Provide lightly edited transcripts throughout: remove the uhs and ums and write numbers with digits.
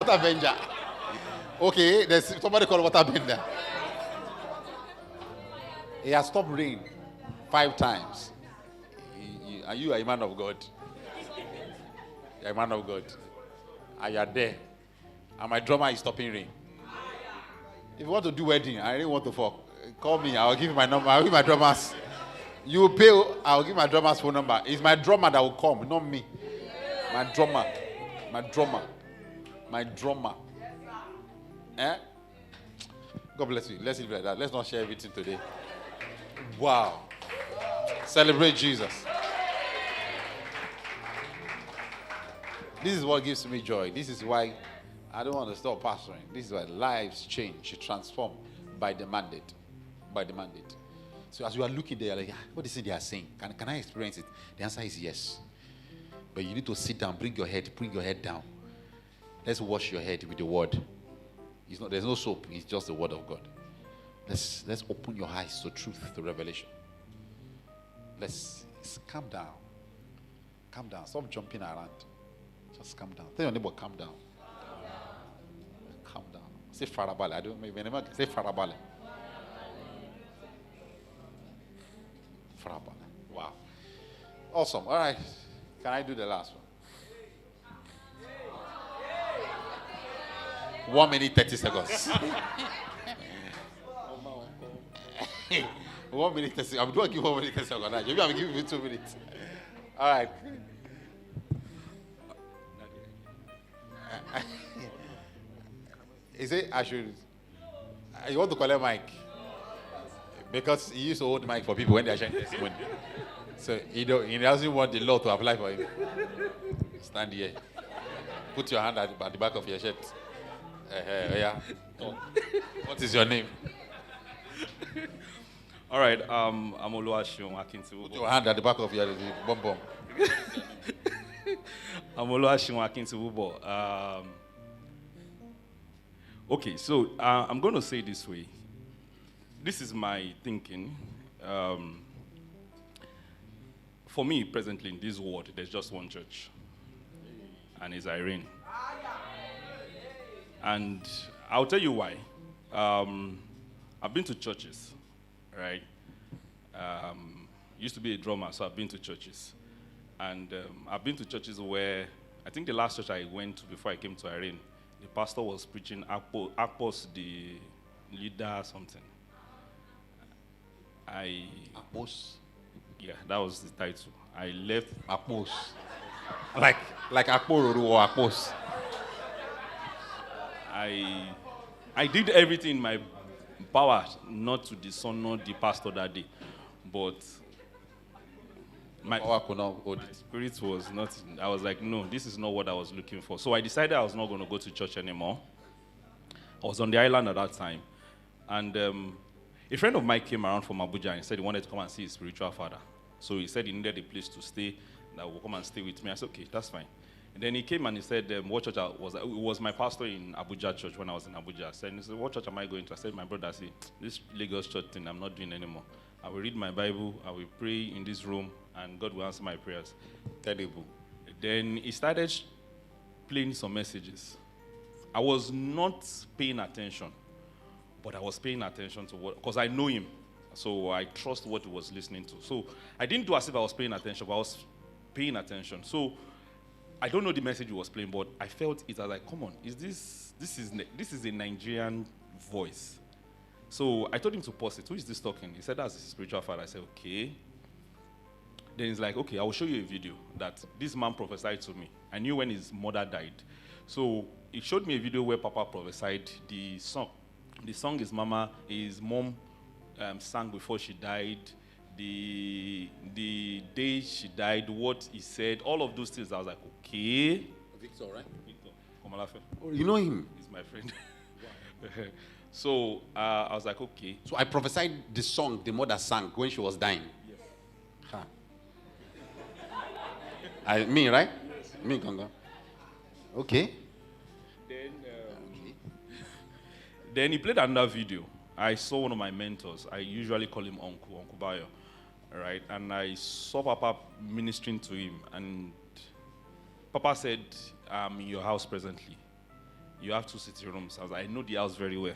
water bender. Okay, there's somebody called water bender. He has stopped rain 5 times. Are you a man of God? You're a man of God. And you're there. And my drummer is stopping rain. If you want to do wedding, I really want to fuck. Call me. I'll give you my number. I'll give my drummers. You pay. I'll give my drummer's phone number. It's my drummer that will come, not me. My drummer. My drummer. My drummer. Eh? God bless you. Let's leave it like that. Let's not share everything today. Wow. Celebrate Jesus. This is what gives me joy. This is why I don't want to stop pastoring. This is why lives change, transform by the mandate. By the mandate. So as you are looking there, like, what is it they are saying? Can I experience it? The answer is yes. But you need to sit down, bring your head down. Let's wash your head with the word. There's no soap, it's just the word of God. Let's open your eyes to truth, to revelation. Let's calm down. Calm down. Stop jumping around. Just calm down. Tell your neighbor, calm down. Calm down. Say farabale. I don't maybe say farabale. Farabale. Wow. Awesome. All right. Can I do the last one? 1 minute 30 seconds. 1 minute 30 seconds. I'm going to give 1 minute 30 seconds. Maybe I'm giving you 2 minutes. All right. Is it I should? You want to collect mic? Because he used to hold mic for people when they are sharing testimony. So he doesn't want the law to apply for him. Stand here. Put your hand at the back of your shirt. Yeah. What is your name? All right. I'm Oluwaseun Akintiwubo. Put your hand at the back of your bum. I'm Oluwaseun Akintiwubo. Okay, so I'm going to say this way. This is my thinking. For me, presently in this world, there's just one church, and it's iReign. And I'll tell you why. I've been to churches, right? Used to be a drummer, so I've been to churches. And I've been to churches where, I think the last church I went to before I came to iReign, the pastor was preaching Apos, the leader, something. Apos? Yeah, that was the title. I left. Apos. Like Akpororu or Apos. I did everything in my power not to dishonor the pastor that day. But my spirit was not, I was like, no, this is not what I was looking for. So I decided I was not going to go to church anymore. I was on the island at that time. And a friend of mine came around from Abuja and said he wanted to come and see his spiritual father. So he said he needed a place to stay, that will come and stay with me. I said, okay, that's fine. And then he came and he said, what church was it? It was my pastor in Abuja church when I was in Abuja. He said, what church am I going to? I said, my brother, see, this Lagos church thing I'm not doing anymore. I will read my Bible, I will pray in this room, and God will answer my prayers. Terrible. Then he started playing some messages. I was not paying attention, but I was paying attention to what, because I know him. So I trust what he was listening to. So I didn't do as if I was paying attention, but I was paying attention. So I don't know the message he was playing, but I felt it. I was like, come on, this is a Nigerian voice. So I told him to pause it. Who is this talking? He said, that's his spiritual father. I said, okay. Then he's like, okay, I will show you a video that this man prophesied to me. I knew when his mother died. So he showed me a video where Papa prophesied the song. The song his mom sang before she died, the day she died, what he said, all of those things. I was like, okay. Victor, right? Victor Komalafe. Oh, you know him? He's my friend. Wow. So I was like, okay. So I prophesied the song the mother sang when she was dying. Yes. Huh. Me, right? Yes. Me, Congo. Okay. Then he played another video. I saw one of my mentors. I usually call him Uncle Bayo, right? And I saw Papa ministering to him, and Papa said, I'm in your house presently. you have 2 sitting rooms. I was like, I know the house very well.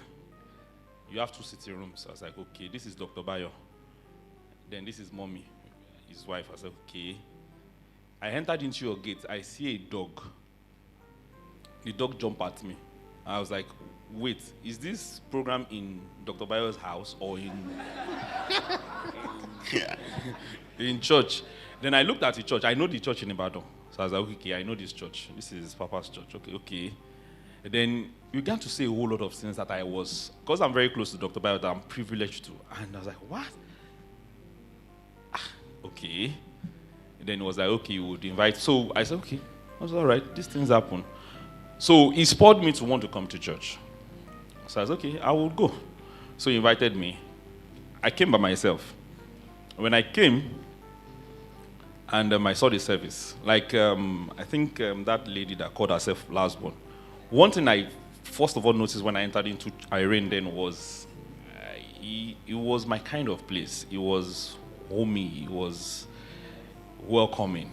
You have 2 sitting rooms. I was like, okay, this is Dr. Bayo. Then this is mommy, his wife. I said, okay. I entered into your gate. I see a dog. The dog jumped at me. I was like, wait, is this program in Dr. Bayo's house or in church? Then I looked at the church. I know the church in Ibadan. So I was like, okay, I know this church. This is Papa's church. Okay. And then you began to say a whole lot of things that I was, because I'm very close to Dr. Bayo, that I'm privileged to. And I was like, what? Okay. And then it was like, okay, you would invite. So I said, okay, that's all right. These things happen. So he spurred me to want to come to church. So I said, okay, I will go. So he invited me. I came by myself. When I came, and I saw the service, like I think that lady that called herself lastborn. One thing I first of all noticed when I entered into iReign then was, it was my kind of place. It was homey. It was welcoming.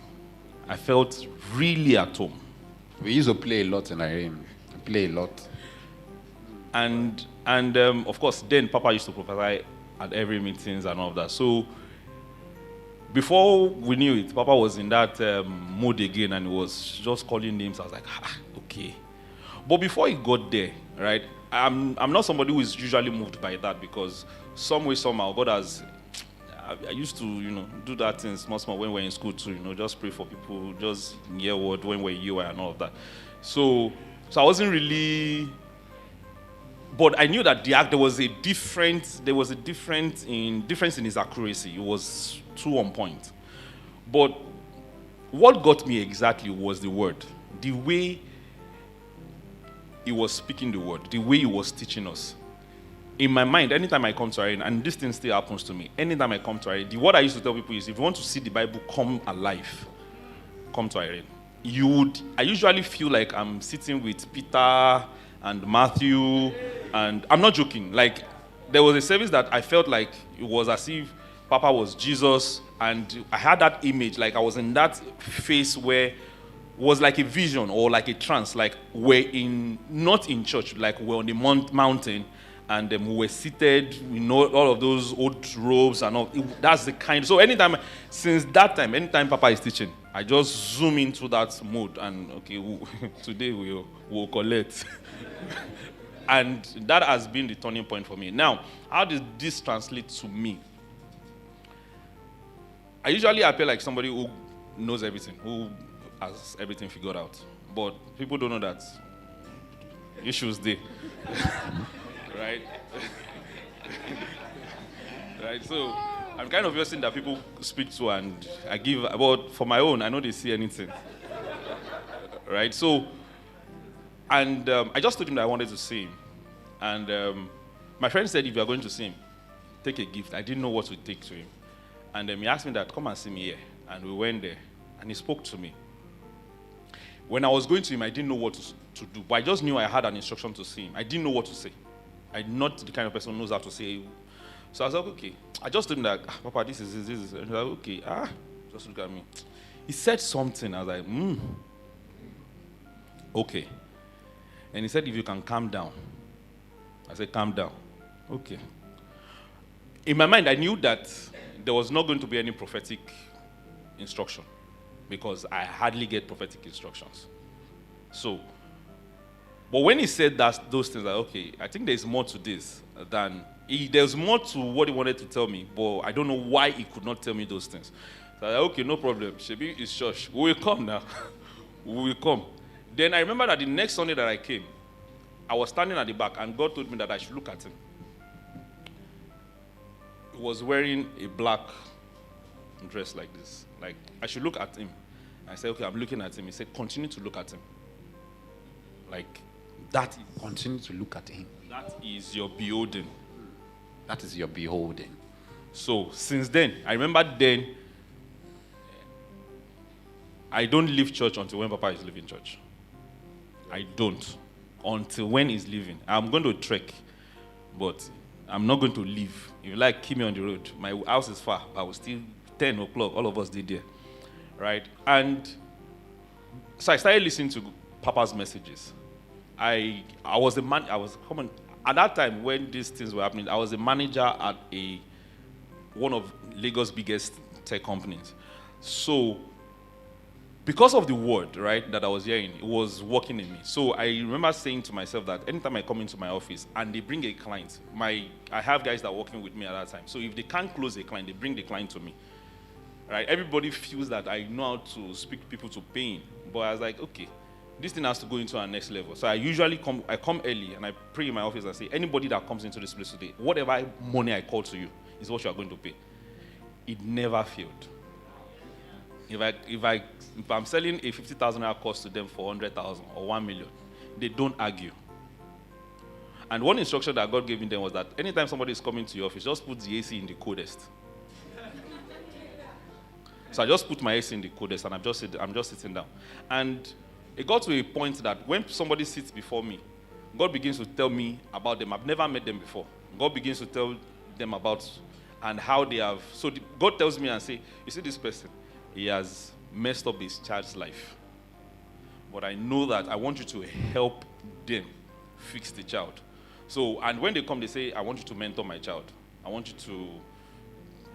I felt really at home. We used to play a lot in iReign. Play a lot. And of course, then Papa used to prophesy at every meetings and all of that. So before we knew it, Papa was in that mode again, and he was just calling names. I was like, okay. But before he got there, right, I'm not somebody who is usually moved by that, because some way, somehow, God has, I used to, do that thing small when we were in school too, just pray for people, just hear word when we're in UI and all of that. So I wasn't really, but I knew that there was a difference in his accuracy. It was too on point. But what got me exactly was the word. The way he was speaking the word, the way he was teaching us. In my mind, anytime I come to iReign, and this thing still happens to me, anytime I come to iReign, what I used to tell people is, if you want to see the Bible come alive, come to iReign. I usually feel like I'm sitting with Peter and Matthew, and I'm not joking. Like, there was a service that I felt like it was as if Papa was Jesus, and I had that image, like I was in that phase where it was like a vision or like a trance, like not in church, like we're on the mountain, and we were seated, all of those old robes and all. That's the kind. So since that time, anytime Papa is teaching, I just zoom into that mode, and okay, today we'll collect. And that has been the turning point for me. Now, how does this translate to me? I usually appear like somebody who knows everything, who has everything figured out. But people don't know that issues there. Right? Right? So I'm kind of a person that people speak to, and I give, but for my own, I know they see anything. Right? So, and I just told him that I wanted to see him. And my friend said, if you are going to see him, take a gift. I didn't know what to take to him. And he asked me that, come and see me here. And we went there, and he spoke to me. When I was going to him, I didn't know what to do, but I just knew I had an instruction to see him. I didn't know what to say. I'm not the kind of person who knows how to say. So I was like, okay. I just told him that, Papa, this is. And he was like, okay, just look at me. He said something. I was like, okay. And he said, if you can calm down. I said, calm down. Okay. In my mind, I knew that there was not going to be any prophetic instruction, because I hardly get prophetic instructions. So, but when he said those things, like, okay, I think there's more to this than, there's more to what he wanted to tell me, but I don't know why he could not tell me those things. So I was like, okay, no problem. Shebi is church. We will come now. We will come. Then I remember that the next Sunday that I came, I was standing at the back, and God told me that I should look at him. He was wearing a black dress like this. Like, I should look at him. I said, okay, I'm looking at him. He said, continue to look at him. Like, that is... Continue to look at him. That is your beholding. That is your beholding. So, since then, I remember then, I don't leave church until when Papa is leaving church. I don't. Until when he's leaving. I'm going to trek, but I'm not going to leave. If you like, keep me on the road. My house is far. I will still 10 o'clock. All of us did there. Right? And so I started listening to Papa's messages. I was a man. I was common at that time when these things were happening. I was a manager at one of Lagos' biggest tech companies. So, because of the word, right, that I was hearing, it was working in me. So I remember saying to myself that anytime I come into my office and they bring a client, I have guys that are working with me at that time. So if they can't close a client, they bring the client to me. Right? Everybody feels that I know how to speak people to pain. But I was like, okay, this thing has to go into our next level. So I usually come early and I pray in my office and say, anybody that comes into this place today, whatever money I call to you is what you are going to pay. It never failed. If I'm selling a 50,000 course to them for 100,000 or 1 million, they don't argue. And one instruction that God gave me then was that anytime somebody is coming to your office, just put the AC in the coldest. So I just put my AC in the coldest and I'm just sitting down. And it got to a point that when somebody sits before me, God begins to tell me about them. I've never met them before. God begins to tell them about and how they have. So God tells me and say, you see this person? He has messed up his child's life. But I know that I want you to help them fix the child. So, and when they come, they say, I want you to mentor my child. I want you to